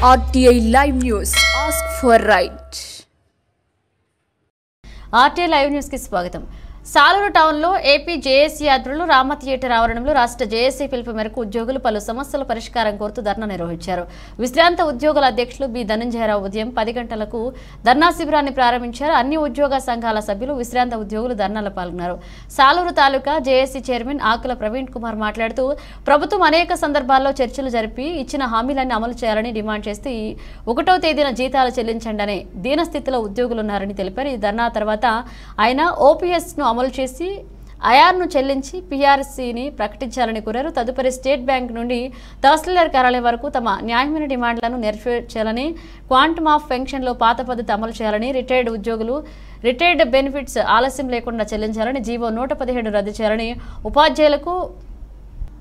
RTI Live News. Ask for right. RTI Live News की स्वागतम. సాలూరు టౌన్లో ఏపీ జేఏసీ ఆధ్వర్యంలో రామ థియేటర్ ఆవరణంలో రాష్ట్ర జేఏసీ పిలుపు మేరకు ఉద్యోగులు పలు సమస్యల పరిష్కారం కోరుతూ ధర్నా నిర్వహించారు. విశ్రాంత ఉద్యోగుల అధ్యక్షులు బి ధనంజయరావు ఉదయం 10 గంటలకు ధర్నా శిబిరాన్ని ప్రారంభించారు. అన్ని ఉద్యోగ సంఘాల సభ్యులు విశ్రాంత ఉద్యోగులు ధర్నాలో పాల్గొన్నారు. సాలూరు తాలూకా జేఏసీ చైర్మన్ ఆకుల ప్రవీణ్ కుమార్ మాట్లాడుతూ ప్రభుత్వం అనేక సందర్భాల్లో చర్చలు జరిపి ఇచ్చిన హామీలన్నీ అమలు చేయాలని డిమాండ్ చేస్తూ 1వ తేదీన జీతాలు చెల్లించండి అనే దీనస్థితిలో ఉద్యోగులున్నారని తెలిపారు. ఈ ధర్నా తర్వాత ఆయన ఓపీఎస్ను అమలు చేసి ఐఆర్ను చెల్లించి పీఆర్సీని ప్రకటించాలని కోరారు. తదుపరి స్టేట్ బ్యాంక్ నుండి తహసీల్దార్ కార్యాలయం వరకు తమ న్యాయమైన డిమాండ్లను నెరవేర్చాలని, క్వాంటమ్ ఆఫ్ పెన్షన్లో పాత పద్ధతి అమలు చేయాలని, రిటైర్డ్ ఉద్యోగులు రిటైర్డ్ బెనిఫిట్స్ ఆలస్యం లేకుండా చెల్లించాలని, జీవో 117 రద్దు చేయాలని, ఉపాధ్యాయులకు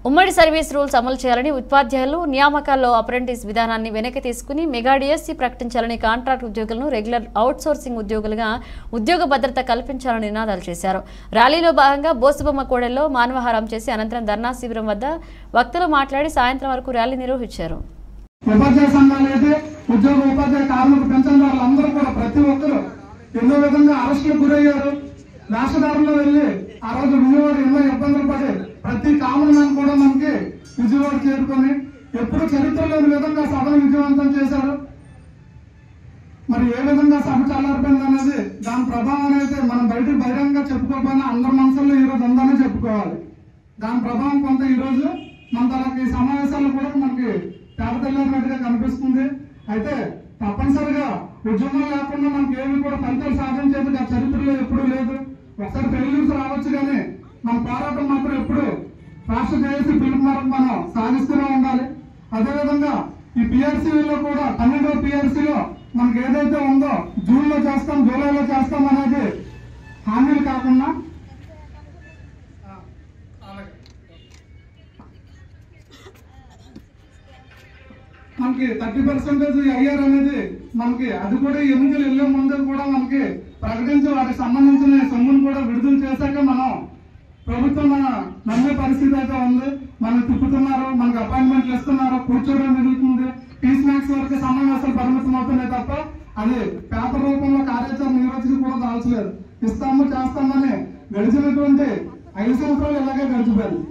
ఉమ్మడి సర్వీస్ రూల్స్ అమలు చేయాలని, ఉపాధ్యాయులు నియామకాల్లో అప్రెంటిస్ విధానాన్ని వెనక్కి తీసుకుని మెగా డిఎస్సీ ప్రకటించాలని, కాంట్రాక్ట్ ఉద్యోగులను రెగ్యులర్ అవుట్సోర్సింగ్ ఉద్యోగులుగా ఉద్యోగ భద్రత కల్పించాలని నినాదాలు చేశారు. ర్యాలీలో భాగంగా బోసుబొమ్మ కూడల్లో మానవహారం చేసి అనంతరం ధర్నా శిబిరం వద్ద వక్తలు మాట్లాడి సాయంత్రం వరకు ర్యాలీ నిర్వహించారు. ఉపాధ్యాయ సంఘాలు అయితే ఉద్యోగ ఉపాధ్యాయ కార్మిక పెన్షన్దారులు అందరూ కూడా ప్రతి ఒక్కరు ఎన్నో విధంగా అరెస్టులకు గురయ్యారు. రాష్ట్రదారుల్లో వెళ్లి ఆ రోజు విజయవాడ ఎన్నో ఇబ్బందులు పడి ప్రతి కామన్ మ్యాన్ కూడా మనకి విజయవాడ చేరుకొని ఎప్పుడు చరిత్ర లేని విధంగా సభను విజయవంతం చేశారు. మరి ఏ విధంగా సభ చల్లారిపోయింది అనేది దాని ప్రభావం అయితే మనం బయటకు బహిరంగంగా చెప్పుకోకపోయినా అందరి మనసుల్లో ఈ రోజు ఉందని చెప్పుకోవాలి. దాని ప్రభావం కొంత ఈ రోజు మన తనకి సమావేశాలు కూడా మనకి తేటతెల్లినట్టుగా కనిపిస్తుంది. అయితే తప్పనిసరిగా ఉద్యమం లేకుండా మనకి ఏమి కూడా ఫలితాలు సాధించేది ఆ చరిత్రలో ఎప్పుడూ లేదు. ఒకసారి ఫెయిల్యూర్స్ రావచ్చు కానీ మన పోరాటం మాత్రం ఎప్పుడు రాష్ట్ర జేఏసీ పిలుపు మేరకు మనం సాగిస్తూనే ఉండాలి. అదేవిధంగా ఈ పీఆర్సీలో కూడా 12వ పీఆర్సీలో మనకి ఏదైతే ఉందో జూన్లో చేస్తాం, జూలైలో చేస్తాం అనేది హామీలు కాకుండా మనకి 30% ఐఆర్ అనేది మనకి అది కూడా ఎన్నికలు వెళ్లే ముందు కూడా మనకి ప్రకటించి వాటికి సంబంధించిన సొమ్మును కూడా విడుదల చేశాక మనం ప్రభుత్వం మన నమ్మే పరిస్థితి అయితే ఉంది. మనం తిప్పుతున్నారు, మనకు అపాయింట్మెంట్లు ఇస్తున్నారు, కూర్చోవడం జరుగుతుంది. పీస్ మ్యాక్స్ వరకు సమావేశాలు పరిమితం అవుతున్నాయి తప్ప అది పేపర్ రూపంలో కార్యాచరణ ఈ రోజుకి కూడా దాల్చలేదు. ఇస్తాము చేస్తామని గడిచినటువంటి 5 సంవత్సరాలు ఇలాగే గడిచిపోయింది.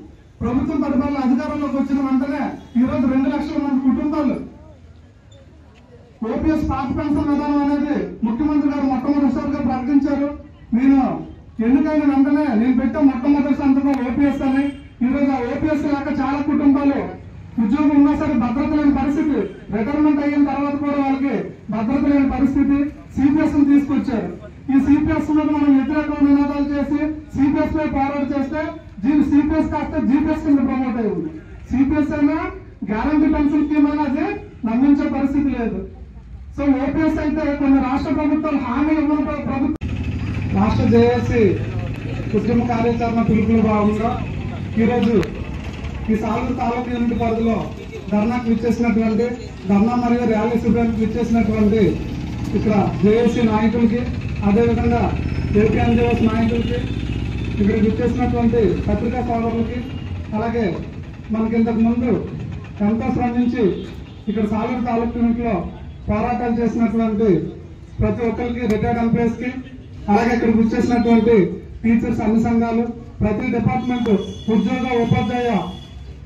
ప్రభుత్వం పరిపాలన అధికారంలోకి వచ్చిన వెంటనే ఈ రోజు 2 లక్షల మంది కుటుంబాలు ఓపీఎస్ పాత పెన్షన్ విధానం అనేది ముఖ్యమంత్రి గారు మొట్టమొదటిసారిగా ప్రకటించారు. నేను ఎన్నికైన వెంటనే నేను పెట్టే మొట్టమొదటి సంతకం ఓపీఎస్ అని. ఈ రోజు ఆ ఓపీఎస్ లేక చాలా కుటుంబాలు ఉద్యోగం ఉన్నా సరే భద్రత లేని పరిస్థితి, రిటైర్మెంట్ అయిన తర్వాత కూడా వాళ్ళకి భద్రత లేని పరిస్థితి. సిపిఎస్ తీసుకొచ్చారు. ఈ సిపిఎస్ మీద మనం వ్యతిరేక నినాదాలు చేసి సిపిఎస్ పై పోరాటం చేస్తే సిపిఎస్ కాస్త జీపీఎస్ కింద ప్రమోట్ అయింది. సిపిఎస్ అయినా గ్యారంటీ పెన్షన్ స్కీమ్ అనేది నమ్మించే పరిస్థితి లేదు. సో ఓపీఎస్ అయితే కొన్ని రాష్ట్ర ప్రభుత్వాలు హామీ ఇవ్వని ప్రభుత్వం రాష్ట్ర జేఏసీ ఉద్యమ కార్యాచరణ పిలుపులో భాగంగా ఈరోజు ఈ సాలూరు తాలూకా యూనిట్ పరిధిలో ధర్నాకు విచ్చేసినటువంటి ధర్నా మరియు ర్యాలీ శిబిరానికి విచ్చేసినటువంటి ఇక్కడ జేఏసీ నాయకులకి, అదేవిధంగా ఏపీ ఎన్జిఓస్ నాయకులకి, ఇక్కడ విచ్చేసినటువంటి పత్రికా సోదరులకి, అలాగే మనకి ఇంతకు ముందు ఎంతో శ్రమించి ఇక్కడ సాలూరు తాలూకా యూనిట్లో పోరాటాలు చేసినటువంటి ప్రతి ఒక్కరికి, రిటైర్డ్ ఎంప్లాయీస్ కి, అలాగే ఇక్కడికి వచ్చేసినటువంటి టీచర్స్ అన్ని సంఘాలు, ప్రతి డిపార్ట్మెంట్ ఉద్యోగ ఉపాధ్యాయ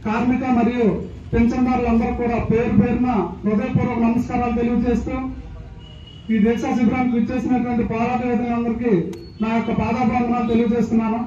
కార్మిక మరియు పెన్షన్దారులందరూ కూడా పేరు పేరున హృదయపూర్వక నమస్కారాలు తెలియజేస్తూ ఈ దీక్షా శిబిరానికి వచ్చేసినటువంటి పోరాట యోధులందరికీ నా యొక్క పాదాభివందనాలు తెలియజేస్తున్నాను.